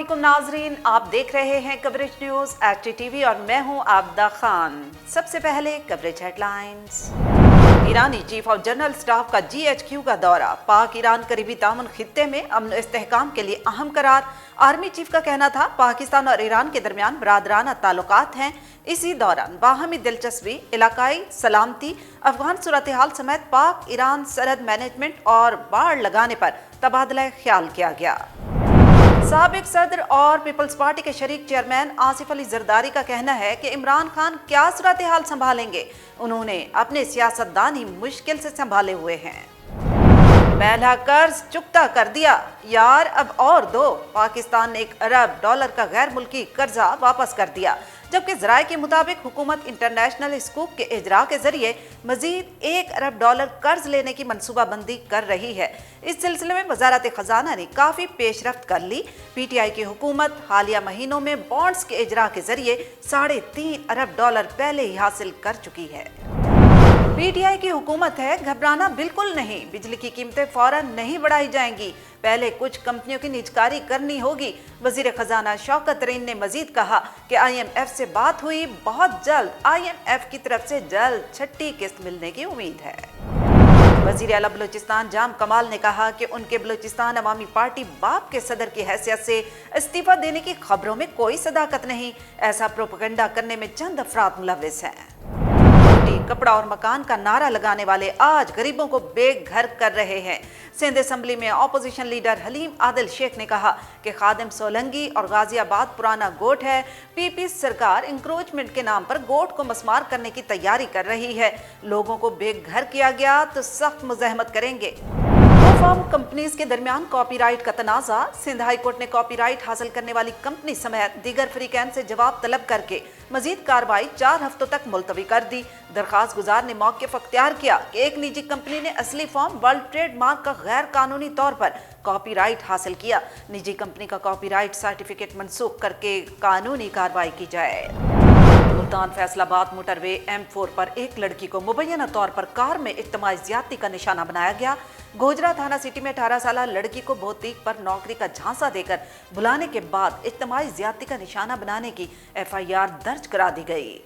अस्सलाम वालेकुम नाजरीन, आप देख रहे हैं कवरेज न्यूज़ एक्टिव टीवी और मैं हूं आबदा खान। सबसे पहले coverage headlines. Irani chief of general staff का GHQ का दौरा, पाक ईरान करीबी तामुन खित्ते में अमन इस्तेहकाम के लिए अहम करार। आर्मी चीफ का कहना था पाकिस्तान और ईरान के दरमियान बरादराना ताल्लुकात हैं। इसी दौरान बाहमी दिलचस्पी, इलाकाई सलामती, अफगान सूरत हाल समेत पाक ईरान सरहद मैनेजमेंट और बाड़ लगाने पर तबादला ख्याल किया गया। साबिक सदर और पीपल्स पार्टी के शरीक चेयरमैन आसिफ अली जरदारी का कहना है कि इमरान खान क्या सूरत हाल संभालेंगे, उन्होंने अपने सियासतदान ही मुश्किल से संभाले हुए हैं। पहला कर्ज चुकता कर दिया यार, अब और दो। पाकिस्तान ने $1 अरब का गैर मुल्की कर्जा वापस कर दिया, जबकि ज़राए के मुताबिक हुकूमत इंटरनेशनल स्कूप के इजरा के जरिए मजीद $1 अरब कर्ज लेने की मनसूबाबंदी कर रही है। इस सिलसिले में वजारत खजाना ने काफ़ी पेशरफ्त कर ली। PTI की हुकूमत हालिया महीनों में बॉन्ड्स के इजरा के जरिए $3.5 अरब पहले ही हासिल कर चुकी है। PTI की हुकूमत है, घबराना बिल्कुल नहीं, बिजली की कीमतें फौरन नहीं बढ़ाई जाएंगी, पहले कुछ कंपनियों की निजकारी करनी होगी। वजीर खजाना शौकत तरीन ने मजीद कहा कि IMF से बात हुई, बहुत जल्द IMF की तरफ से जल्द छठी किस्त मिलने की उम्मीद है। वजीर आला बलूचिस्तान जाम कमाल ने कहा कि उनके बलूचिस्तान अवामी पार्टी बाप के सदर की हैसियत से इस्तीफा देने की खबरों में कोई सदाकत नहीं, ऐसा प्रोपेगेंडा करने में चंद अफराद मुलविस हैं। कपड़ा और मकान का नारा लगाने वाले आज गरीबों को बेघर कर रहे हैं। सिंध असेंबली में अपोजिशन लीडर हलीम आदिल शेख ने कहा कि खादिम सोलंगी और गाजियाबाद पुराना गोट है। PP सरकार इंक्रोचमेंट के नाम पर गोट को मस्मार करने की तैयारी कर रही है। लोगों को बेघर किया गया तो सख्त मुज़ाहमत करेंगे। फार्म कंपनीज के दरमियान कॉपीराइट का तनाज़ा, सिंध हाई कोर्ट ने कॉपीराइट हासिल करने वाली कंपनी समेत दीगर फरीकैन से जवाब तलब करके मजीद कार्रवाई 4 हफ्तों तक मुलतवी कर दी। दरखास्त गुजार ने मौक़िफ़ अख्तियार किया कि एक निजी कंपनी ने असली फॉर्म वर्ल्ड ट्रेड मार्क का गैर कानूनी तौर पर कॉपीराइट हासिल किया। निजी कंपनी का कॉपीराइट सर्टिफिकेट मनसूख करके कानूनी कार्रवाई की जाए। मुल्तान फैसलाबाद मोटरवे M4 पर एक लड़की को मुबैना तौर पर कार में इज्तिमाई ज़्यादती का निशाना बनाया गया। गोजरा थाना सिटी में 18 साल लड़की को भौतीक पर नौकरी का झांसा देकर बुलाने के बाद इज्तिमाई ज़्यादती का निशाना बनाने की FIR दर्ज करा दी गई।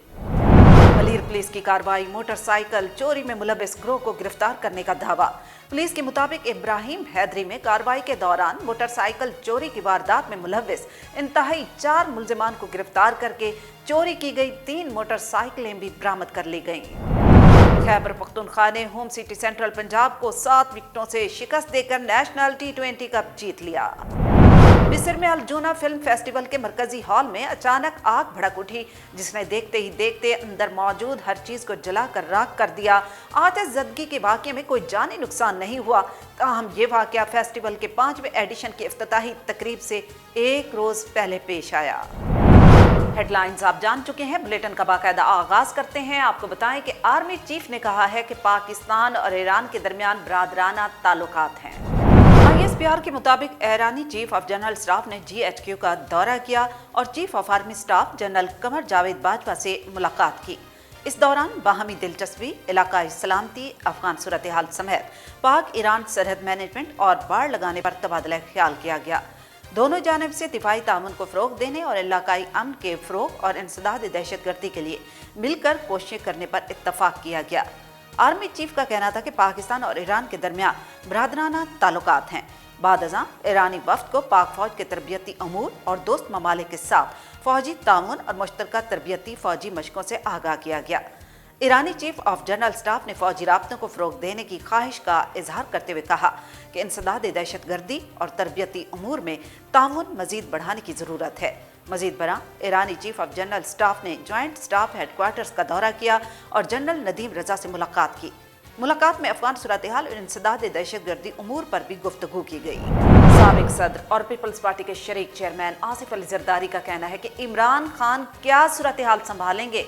मलीर पुलिस की कार्रवाई, मोटरसाइकिल चोरी में मुलविस गिरोह को गिरफ्तार करने का दावा। पुलिस के मुताबिक इब्राहिम हैदरी में कार्रवाई के दौरान मोटरसाइकिल चोरी की वारदात में मुलविस इंतहाई 4 मुलजिमान को गिरफ्तार करके चोरी की गई 3 मोटरसाइकिलें भी बरामद कर ली गईं। खैबर पख्तूनख्वा ने होम सिटी सेंट्रल पंजाब को 7 विकेटों से शिकस्त देकर नेशनल T20 कप जीत लिया। मिस्र में अल-जूना फिल्म फेस्टिवल के मरकजी हॉल में अचानक आग भड़क उठी, जिसने देखते ही देखते अंदर मौजूद हर चीज को जलाकर राख कर दिया। आतिशज़दगी के वाक़ये में कोई जानी नुकसान नहीं हुआ, ताहम ये वाक़या फेस्टिवल के 5वें एडिशन की इफ्तिताही तकरीब से एक रोज पहले पेश आया। हेडलाइंस आप जान चुके हैं, बुलेटिन का बाकायदा आगाज करते हैं। आपको बताएं कि आर्मी चीफ ने कहा है कि पाकिस्तान और ईरान के दरमियान बरादराना ताल्लुकात हैं। ISPR के मुताबिक ईरानी चीफ ऑफ जनरल स्टाफ ने GHQ का दौरा किया और chief of army staff general Qamar Javed Bajwa से मुलाकात की। इस दौरान बाहमी दिलचस्पी, इलाकाई सलामती, अफगान सूरत हाल समेत पाक ईरान सरहद मैनेजमेंट और बाड़ लगाने पर तबादला ख्याल किया गया। दोनों जानिब से दिफाई तामुन को फ़रोग़ देने और इलाकाई अमन के फ़रोग़ और इंसदाद दहशतगर्दी के लिए मिलकर कोशिशें करने पर इत्तफ़ाक़ किया गया। आर्मी चीफ का कहना था कि पाकिस्तान और ईरान के दरमियान बरादराना ताल्लुकात हैं। बाद अज़ां ईरानी वफ़द को पाक फ़ौज के तरबियती अमूर और दोस्त ममालिक के साथ फ़ौजी तामुन और मुश्तरका तरबियती फ़ौजी मशक़ों से आगाह किया गया। ईरानी चीफ ऑफ जनरल स्टाफ ने फ़ौजी राब्तों को फ़रोग़ देने की ख्वाहिश का इजहार करते हुए कहा कि इंसदाद दहशतगर्दी और तरबियती अमूर में तामुन मज़ीद बढ़ाने की ज़रूरत है। मज़ीद बरा ईरानी चीफ ऑफ जनरल स्टाफ ने जॉइंट स्टाफ हेडक्वार्टर्स का दौरा किया और जनरल नदीम रजा से मुलाकात की। मुलाकात में अफगान सूरत हाल और इंसदाद दहशतगर्दी उमूर पर भी गुफ्तगू की गई। साबिक सदर और पीपल्स पार्टी के शरीक चेयरमैन आसिफ अली जरदारी का कहना है कि इमरान खान क्या सूरत हाल संभालेंगे,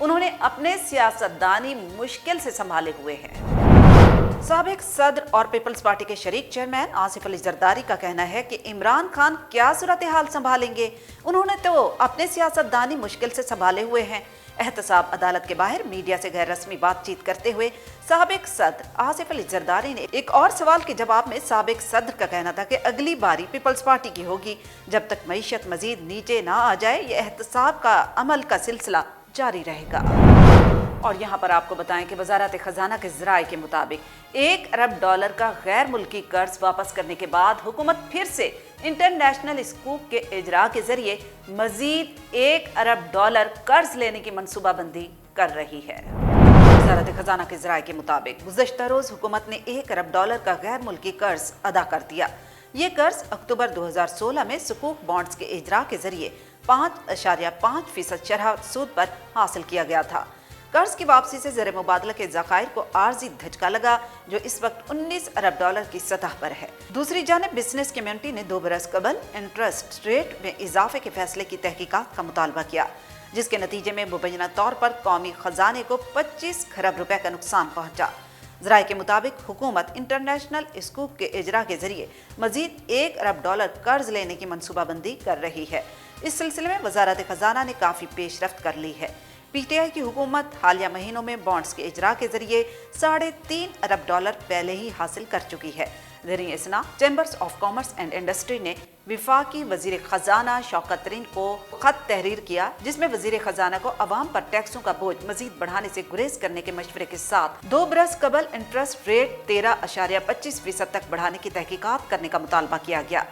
उन्होंने अपने सियासतदानी मुश्किल से संभाले हुए हैं। साबिक सदर और पीपल्स पार्टी के शरीक चेयरमैन आसिफ अली जरदारी का कहना है कि इमरान खान क्या सूरत हाल संभालेंगे, उन्होंने तो अपने सियासतदानी मुश्किल से संभाले हुए हैं। एहतसाब अदालत के बाहर मीडिया से गैर रस्मी बातचीत करते हुए साबिक सदर आसिफ अली जरदारी ने एक और सवाल के जवाब में साबिक सदर का कहना था कि अगली बारी पीपल्स पार्टी की होगी, जब तक मईशत मजीद नीचे ना आ जाए ये एहतसाब का अमल का सिलसिला जारी रहेगा। और यहाँ पर आपको बताएं कि वजारत खजाना के ज़राए के मुताबिक $1 अरब का गैर मुल्की कर्ज वापस करने के बाद हुकूमत फिर से इंटरनेशनल स्कूप के इजरा के जरिए मजीद $1 अरब कर्ज लेने की मनसूबाबंदी कर रही है। वजारत खजाना के ज़राए के मुताबिक गुज़श्ता रोज़ हुकूमत ने $1 अरब का गैर मुल्की कर्ज अदा कर दिया। ये कर्ज अक्टूबर 2016 में सुकूक बॉन्ड्स के इजरा के जरिए 5.5% शरह सूद पर हासिल किया गया था। कर्ज की वापसी से ज़र मुबादला के ज़खायर को आर्जी धचका लगा, जो इस वक्त $19 अरब की सतह पर है। दूसरी जानिब बिजनेस कम्युनिटी ने 2 बरस कबल इंटरेस्ट रेट में इजाफे के फैसले की तहकीकात का मुतालबा किया, जिसके नतीजे में मुबैना तौर पर कौमी खजाने को 25 खरब रुपए का नुकसान पहुंचा। ज़राए के मुताबिक हुकूमत इंटरनेशनल स्कूप के इजरा के जरिए मजीद $1 अरब कर्ज लेने की मनसूबाबंदी कर रही है। इस सिलसिले में वजारत खजाना ने काफ़ी पेशरफ्त कर ली है। पीटीआई की हुकूमत हालिया महीनों में बॉन्ड्स के इजरा के जरिए $3.5 अरब पहले ही हासिल कर चुकी है। ज़रिए इसना chambers of commerce and industry ने विफाकी वजीर खजाना शौकत तरीन को खत तहरीर किया, जिसमें वजीर खजाना को अवाम पर टैक्सों का बोझ मजीद बढ़ाने से गुरेज करने के मशवरे के साथ 2 बरस कबल इंटरेस्ट रेट 13.25% तक बढ़ाने की तहकीकात करने का मुतालबा किया गया।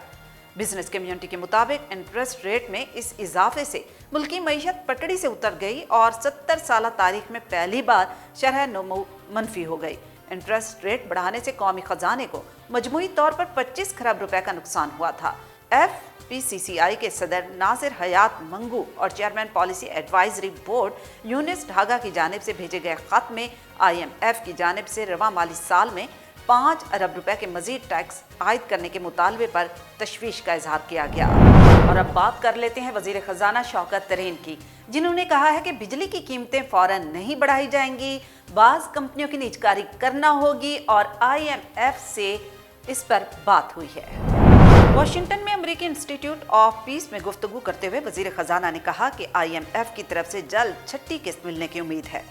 बिजनेस कम्युनिटी के मुताबिक इंटरेस्ट रेट में इस इजाफे से मुल्की मईशत पटड़ी से उतर गई और 70 साल तारीख में पहली बार शरह नमू मनफी हो गई। इंटरेस्ट रेट बढ़ाने से कौमी खजाने को मजमूई तौर पर 25 खरब रुपए का नुकसान हुआ था। FPCCI के सदर नासिर हयात मंगू और chairman policy advisory board Younis Dhaga की जानिब से भेजे गए खत में IMF की जानिब से रवा माली साल में $5 अरब के मजीद टैक्स आयद करने के मुतालबे पर तशवीश का इजहार किया गया। और अब बात कर लेते हैं वजीर खजाना शौकत तरीन की, जिन्होंने कहा है कि बिजली की कीमतें फौरन नहीं बढ़ाई जाएंगी, बाज़ कंपनियों की निजकारी करना होगी और IMF से इस पर बात हुई है। वाशिंगटन में अमेरिकी इंस्टीट्यूट ऑफ पीस में गुफ्तगू करते हुए वजीर खजाना ने कहा कि IMF की तरफ से जल्द 6ठी किस्त मिलने की उम्मीद है।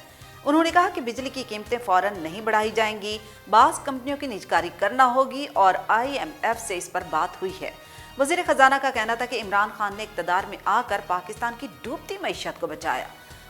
उन्होंने कहा कि बिजली की कीमतें फौरन नहीं बढ़ाई जाएंगी, बाज़ कंपनियों की निजकारी करना होगी और IMF से इस पर बात हुई है। वज़ीर ख़जाना का कहना था कि इमरान खान ने इक़्तिदार में आकर पाकिस्तान की डूबती मईशत को बचाया।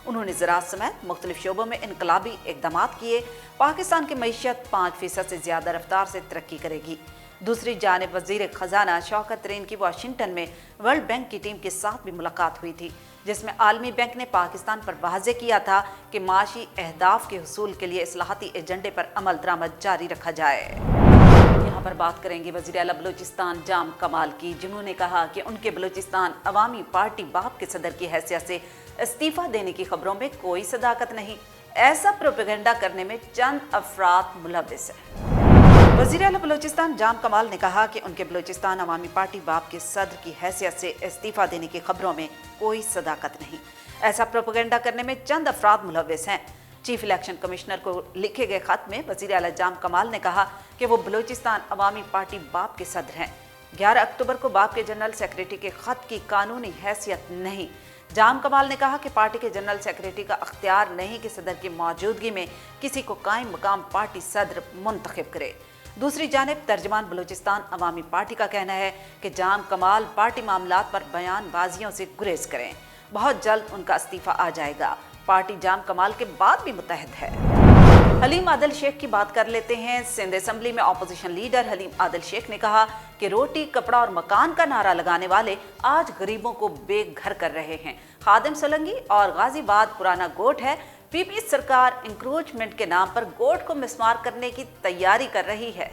उन्होंने ज़राअत समेत मुख्तलिफ शोबों में इनकलाबी इक़दामात किए। पाकिस्तान की मईशत 5% से ज़्यादा रफ्तार से तरक्की करेगी। दूसरी जानिब वज़ीर ख़जाना शौकत तरीन की वाशिंगटन में वर्ल्ड बैंक की टीम के साथ भी मुलाकात हुई थी, जिसमें आलमी बैंक ने पाकिस्तान पर वाज़े किया था कि माशी अहदाफ के हुसूल के लिए इस्लाहाती एजेंडे पर अमल दरामद जारी रखा जाए। यहाँ पर बात करेंगे वज़ीर आला बलूचिस्तान जाम कमाल की, जिन्होंने कहा कि उनके बलूचिस्तान अवामी पार्टी बाप के सदर की हैसियत से इस्तीफ़ा देने की खबरों में कोई सदाकत नहीं। ऐसा प्रोपेगेंडा करने में चंद अफराद मुलविस है। वज़ीर आला बलूचिस्तान जाम कमाल ने कहा कि उनके बलूचिस्तान अवामी पार्टी बाप के सदर की हैसियत से इस्तीफ़ा देने की खबरों में कोई सदाकत नहीं। ऐसा प्रोपेगेंडा करने में चंद अफराद मुलविस हैं। चीफ इलेक्शन कमिश्नर को लिखे गए खत में वज़ीर आला जाम कमाल ने कहा कि वो बलूचिस्तान अवामी पार्टी बाप के सदर हैं। 11 अक्टूबर को बाप के जनरल सेक्रेटरी के खत की कानूनी हैसियत नहीं। जाम कमाल ने कहा कि पार्टी के जनरल सेक्रेटरी का अख्तियार नहीं कि सदर की मौजूदगी में किसी को कायम मकाम पार्टी सदर मुंतखब करे। दूसरी जानिब तर्जमान बलूचिस्तान अवामी पार्टी का कहना है कि जाम कमाल पार्टी मामलात पर बयानबाजियों से गुरेज करें। बहुत जल्द उनका इस्तीफा आ जाएगा। पार्टी जाम कमाल के बाद भी मुतहद है। हलीम आदिल शेख की बात कर लेते हैं। सिंध असेंबली में अपोजिशन लीडर हलीम आदिल शेख ने कहा कि रोटी कपड़ा और मकान का नारा लगाने वाले आज गरीबों को बेघर कर रहे हैं। खादिम सोलंगी और गाजीबाद पुराना गोट है। पीपी सरकार इंक्रोचमेंट के नाम पर गोट को मिसमार करने की तैयारी कर रही है।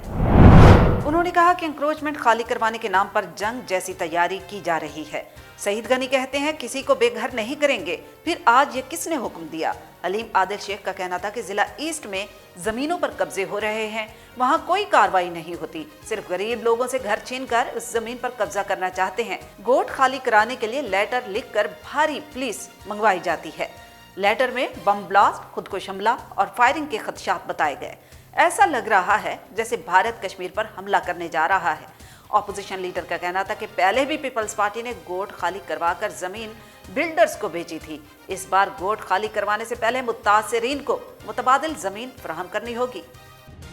उन्होंने कहा कि इंक्रोचमेंट खाली करवाने के नाम पर जंग जैसी तैयारी की जा रही है। सईद गनी कहते हैं किसी को बेघर नहीं करेंगे, फिर आज ये किसने हुक्म दिया? हलीम आदिल शेख का कहना था कि जिला ईस्ट में जमीनों पर कब्जे हो रहे हैं, वहाँ कोई कार्रवाई नहीं होती, सिर्फ गरीब लोगों से घर छीन कर उस जमीन पर कब्जा करना चाहते हैं। गोट खाली कराने के लिए लेटर लिखकर भारी पुलिस मंगवाई जाती है। लेटर में बम ब्लास्ट, खुदकुश हमला और फायरिंग के खदशात बताए गए। ऐसा लग रहा है जैसे भारत कश्मीर पर हमला करने जा रहा है। अपोजिशन लीडर का कहना था कि पहले भी पीपल्स पार्टी ने गोट खाली करवाकर जमीन बिल्डर्स को भेजी थी। इस बार गोट खाली करवाने से पहले मुतासिरीन को मुतबादिल जमीन फराहम करनी होगी।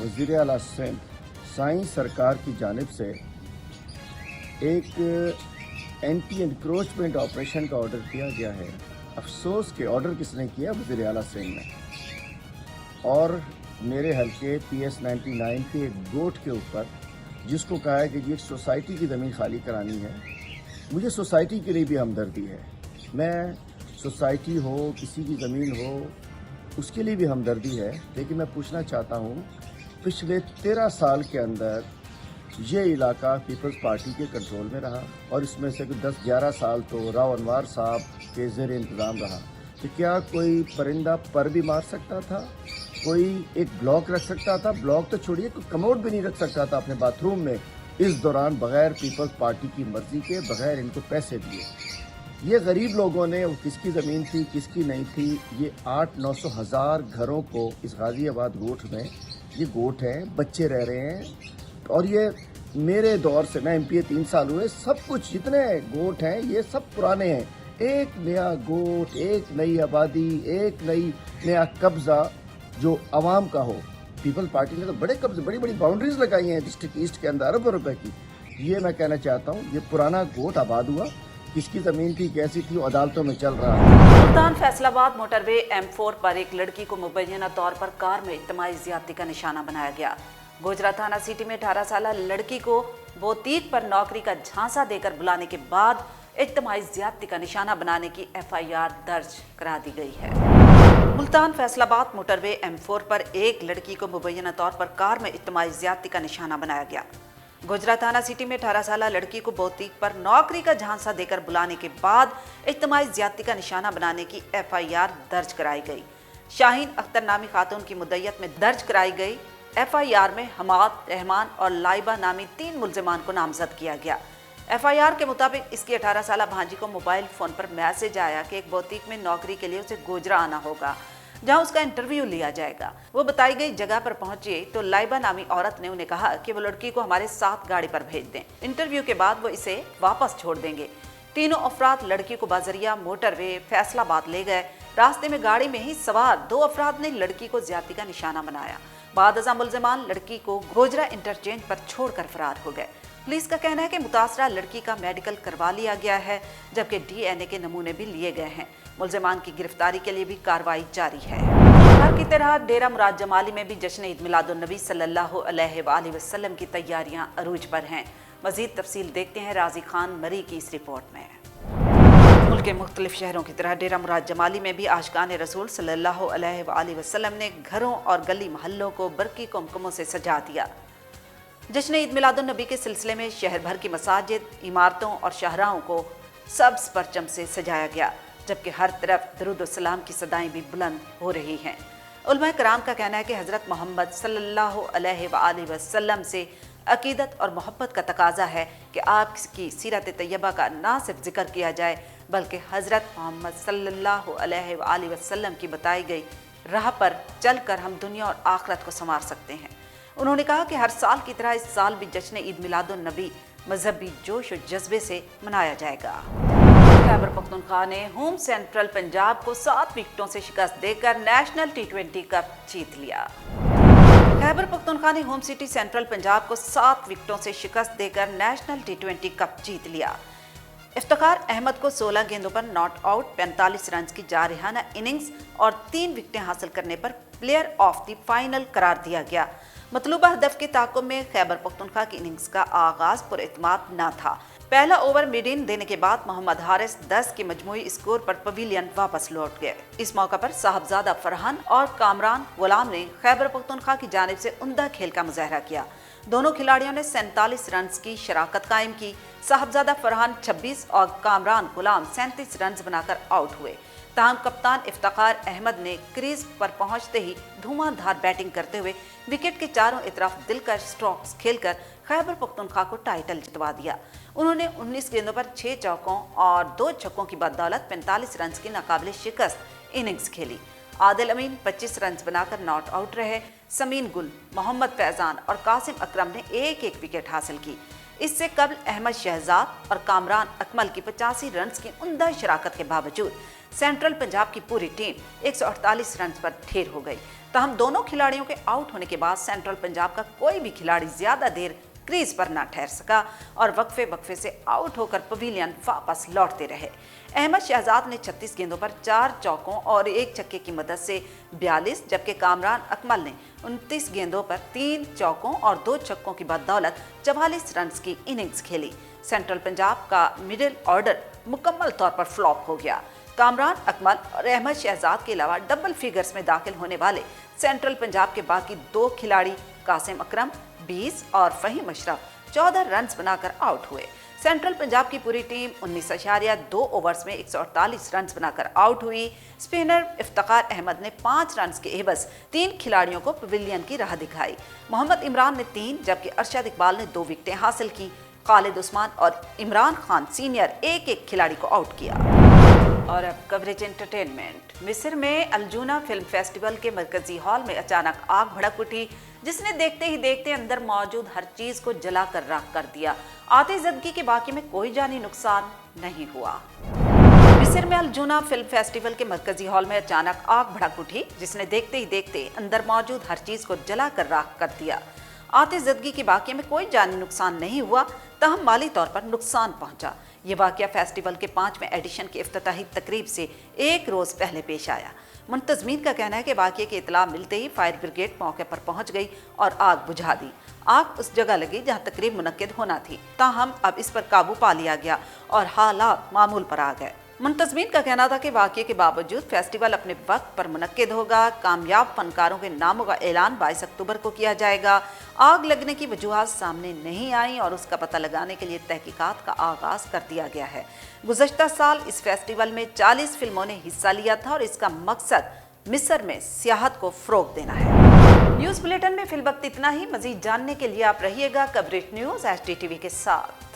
वज़ीर आला सिंध साईं सरकार की जानिब से एक एंटी एनक्रोचमेंट ऑपरेशन का ऑर्डर किया गया है। अफसोस के ऑर्डर किसने किया? वज़ीर आला सिंध ने। और मेरे हल्के PS 99 के एक गोट के ऊपर जिसको कहा है कि ये सोसाइटी की ज़मीन खाली करानी है, मुझे सोसाइटी के लिए भी हमदर्दी है। मैं सोसाइटी हो, किसी की ज़मीन हो, उसके लिए भी हमदर्दी है। लेकिन मैं पूछना चाहता हूँ, पिछले 13 साल के अंदर ये इलाका पीपल्स पार्टी के कंट्रोल में रहा और इसमें से 10-11 साल तो राव अनवार साहब के ज़ेर इंतज़ाम रहा। तो क्या कोई परिंदा पर भी मार सकता था? कोई एक ब्लॉक रख सकता था? ब्लॉक तो छोड़िए, कोई कमोड भी नहीं रख सकता था अपने बाथरूम में इस दौरान बगैर पीपल्स पार्टी की मर्जी के, बगैर इनको पैसे दिए। ये गरीब लोगों ने, किसकी ज़मीन थी किसकी नहीं थी, ये 800-900 हज़ार घरों को इस गाज़ियाबाद गोठ में, ये गोठ हैं, बच्चे रह रहे हैं। और ये मेरे दौर से, मैं MPA 3 साल हुए, सब कुछ जितने गोठ हैं ये सब पुराने हैं। एक नया गोठ, एक नई आबादी, एक नया कब्ज़ा जो आवाम का हो। पीपल्स पार्टी ने तो बड़े कब्जे, बड़ी बड़ी बाउंड्रीज लगाई हैं डिस्ट्रिक्ट ईस्ट के अंदर अरबों रुपए की। ये मैं कहना चाहता हूँ, ये पुराना गोठ आबाद हुआ, किसकी ज़मीन थी कैसी थी, अदालतों में चल रहा है। मुल्तान फैसलाबाद मोटरवे M4 पर एक लड़की को मुबैना तौर पर कार में इज्तिमाई ज़्यादती का निशाना बनाया गया। गोजरा थाना सिटी में 18 साल लड़की को बोतीक पर नौकरी का झांसा देकर बुलाने के बाद इज्तिमाई ज़्यादती का निशाना बनाने की FIR दर्ज करा दी गई है। मुल्तान फैसलाबाद मोटरवे M4 पर एक लड़की को मुबैना तौर पर कार में इज्तिमाई ज़्यादती का निशाना बनाया गया। गोजरा थाना सिटी में 18 साल लड़की को बोतीक पर नौकरी का झांसा देकर बुलाने के बाद इज्तिमाई ज़्यादती का निशाना बनाने की FIR दर्ज कराई गई। शाहीन अख्तर नामी खातून की मुद्दत में दर्ज कराई गई FIR में हमाद, रहमान और लाइबा नामी 3 मुल्जिमान को नामजद किया गया। FIR के मुताबिक इसकी 18 साल भांजी को मोबाइल फ़ोन पर मैसेज आया कि एक बोतीक में नौकरी के लिए उसे गोजरा आना होगा, जहां उसका इंटरव्यू लिया जाएगा। वो बताई गई जगह पर पहुंचे तो लाइबा नामी औरत ने उन्हें कहा कि वो लड़की को हमारे साथ गाड़ी पर भेज दें, इंटरव्यू के बाद वो इसे वापस छोड़ देंगे। तीनों अफराद लड़की को बाजरिया मोटरवे फैसलाबाद ले गए। रास्ते में गाड़ी में ही सवार 2 अफराद ने लड़की को ज्यादती का निशाना बनाया। बाद अज़ा मुल्ज़िमान लड़की को गोजरा इंटरचेंज पर छोड़कर फरार हो गए। पुलिस का कहना है कि मुतासरा लड़की का मेडिकल करवा लिया गया है, जबकि DNA के नमूने भी लिए गए हैं। मुल्ज़िमान की गिरफ्तारी के लिए भी कार्रवाई जारी है। हर की तरह डेरा मुराद जमाली में भी जश्न ईद मिलादुन नबी सल्लल्लाहु अलैहि वसल्लम की तैयारियां अरूज पर हैं। मज़ीद तफसील देखते हैं राजी खान मरी की इस रिपोर्ट में। मुल्क के मुख्तलिफ शहरों की तरह डेरा मुराद जमाली में भी आशिकान रसूल सल्लल्लाहु अलैहि वसल्लम ने घरों और गली महल्लों को बरकी कुमकुमों से सजा दिया। जश्न ईद मिलादुन नबी के सिलसिले में शहर भर की मसाजिद, इमारतों और शाहराहों को सब्ज़ परचम से सजाया गया, जबकि हर तरफ दरूद सलाम की सदाएं भी बुलंद हो रही हैं। उलमा कराम का कहना है कि हज़रत मोहम्मद सल्लल्लाहु अलैहि वसल्लम से अकीदत और मोहब्बत का तकाजा है कि आपकी सीरत तैयबा का ना सिर्फ जिक्र किया जाए, बल्कि हज़रत मोहम्मद सल्लल्लाहु अलैहि वसल्लम की बताई गई राह पर चलकर हम दुनिया और आखिरत को संवार सकते हैं। उन्होंने कहा कि हर साल की तरह इस साल भी जश्न ईद मिलादुन नबी मजहबी जोश और जज्बे से मनाया जाएगा। खैबर पख्तूनख्वा ने होम सेंट्रल पंजाब को 7 विकेटों से शिकस्त देकर नेशनल T20 कप जीत लिया। खैबर पख्तूनख्वा ने होम सिटी सेंट्रल पंजाब को 7 विकेटों से शिकस्त देकर नेशनल T20 कप जीत लिया। इफ्तिखार अहमद को 16 गेंदों पर नॉट आउट 45 रन की जारहाना इनिंग्स और 3 विकेटें हासिल करने पर प्लेयर ऑफ द फाइनल करार दिया गया। मतलूबा हदफ के ताक़ुब में खैबर पख्तूनख्वा की इनिंग्स का आगाज पुरएतमाद न था। पहला ओवर मिड इन देने के बाद मोहम्मद हारिस 10 के मजमूई स्कोर पर पवेलियन वापस लौट गए। इस मौका पर साहबजादा फरहान और कामरान गुलाम ने खैबर पख्तूनख्वा की जानिब से उम्दा खेल का मुजाहरा किया। दोनों खिलाड़ियों ने 47 रन की शराकत कायम की। साहबजादा फरहान 26 और कामरान गुलाम 37 रन बनाकर आउट हुए। ताहम कप्तान इफ्तिखार अहमद ने क्रीज पर पहुंचते ही धुआंधार बैटिंग करते हुए विकेट के चारों तरफ दिलकश स्ट्रोक्स खेलकर खैबर पख्तूनख्वा को टाइटल जितवा दिया। उन्होंने 19 गेंदों पर 6 चौकों और 2 छक्कों की बदौलत 45 रन की नाकाबिले शिकस्त इनिंग्स खेली। आदिल अमीन 25 रन बनाकर नॉट आउट रहे। समीन गुल, मोहम्मद फैजान और कासिम अकरम ने एक एक विकेट हासिल की। इससे कबल अहमद शहजाद और कामरान अकमल की 85 रन की उम्दा शराकत के बावजूद सेंट्रल पंजाब की पूरी टीम 148 रन पर ढेर हो गई। तहम दोनों खिलाड़ियों के आउट होने के बाद सेंट्रल पंजाब का कोई भी खिलाड़ी ज्यादा देर क्रीज पर ना ठहर सका और वक्फे से आउट होकर पवेलियन वापस लौटते रहे। अहमद शहजाद ने 36 गेंदों पर 4 चौकों और 1 छक्के की मदद से 42, जबकि कामरान अकमल ने 29 गेंदों पर 3 चौकों और 2 छक्कों की बदौलत 44 रन की इनिंग्स खेली। सेंट्रल पंजाब का मिडिल ऑर्डर मुकम्मल तौर पर फ्लॉप हो गया। कामरान अकमल और अहमद शहजाद के अलावा डबल फिगर्स में दाखिल होने वाले सेंट्रल पंजाब के बाकी 2 खिलाड़ी कासिम अकरम 20 और फहीम अशरफ 14 रन बनाकर आउट हुए। सेंट्रल पंजाब की पूरी टीम 19.2 ओवर्स में 148 रन बनाकर आउट हुई। स्पिनर इफ्तिखार अहमद ने 5 रन के एवज 3 खिलाड़ियों को पवेलियन की राह दिखाई। मोहम्मद इमरान ने 3 जबकि अरशद इकबाल ने 2 विकेटें हासिल की। खालिद उस्मान और इमरान खान सीनियर एक खिलाड़ी को आउट किया। और अब कवरेज एंटरटेनमेंट। मिस्र में अल-जूना फिल्म फेस्टिवल के मरकजी हॉल में अचानक आग भड़क उठी, जिसने देखते ही देखते अंदर मौजूद हर चीज को जलाकर राख कर दिया। आतिशज़दगी के बाकी में कोई जानी नुकसान नहीं हुआ। मिस्र में अल-जूना फिल्म फेस्टिवल के मरकजी हॉल में अचानक आग भड़क उठी, जिसने देखते ही देखते अंदर मौजूद हर चीज को जलाकर राख कर दिया। आतिशज़दगी के वाक़े में कोई जानी नुकसान नहीं हुआ, तहम माली तौर पर नुकसान पहुंचा। ये वाक़या फेस्टिवल के 5वें एडिशन की इफ्तिताही तकरीब से 1 रोज़ पहले पेश आया। मुंतज़मीन का कहना है कि वाक़ये की इतला मिलते ही फायर ब्रिगेड मौके पर पहुंच गई और आग बुझा दी। आग उस जगह लगी जहां तकरीब मुनक्किद होना थी, ताहम अब इस पर काबू पा लिया गया और हालात मामूल पर आ गए। मुंतज़मीन का कहना था कि वाक़ये के बावजूद फेस्टिवल अपने वक्त पर मुनक्किद होगा। कामयाब फनकारों के नामों का ऐलान 22 अक्टूबर को किया जाएगा। आग लगने की वजूहात सामने नहीं आई और उसका पता लगाने के लिए तहकीकात का आगाज कर दिया गया है। गुज़श्ता साल इस फेस्टिवल में 40 फिल्मों ने हिस्सा लिया था और इसका मकसद मिस्र में सियाहत को फ़रोग़ देना है। न्यूज़ बुलेटिन में फिलवक्त इतना ही। मज़ीद जानने के लिए आप रहिएगा कवरेज न्यूज़ HDTV के साथ।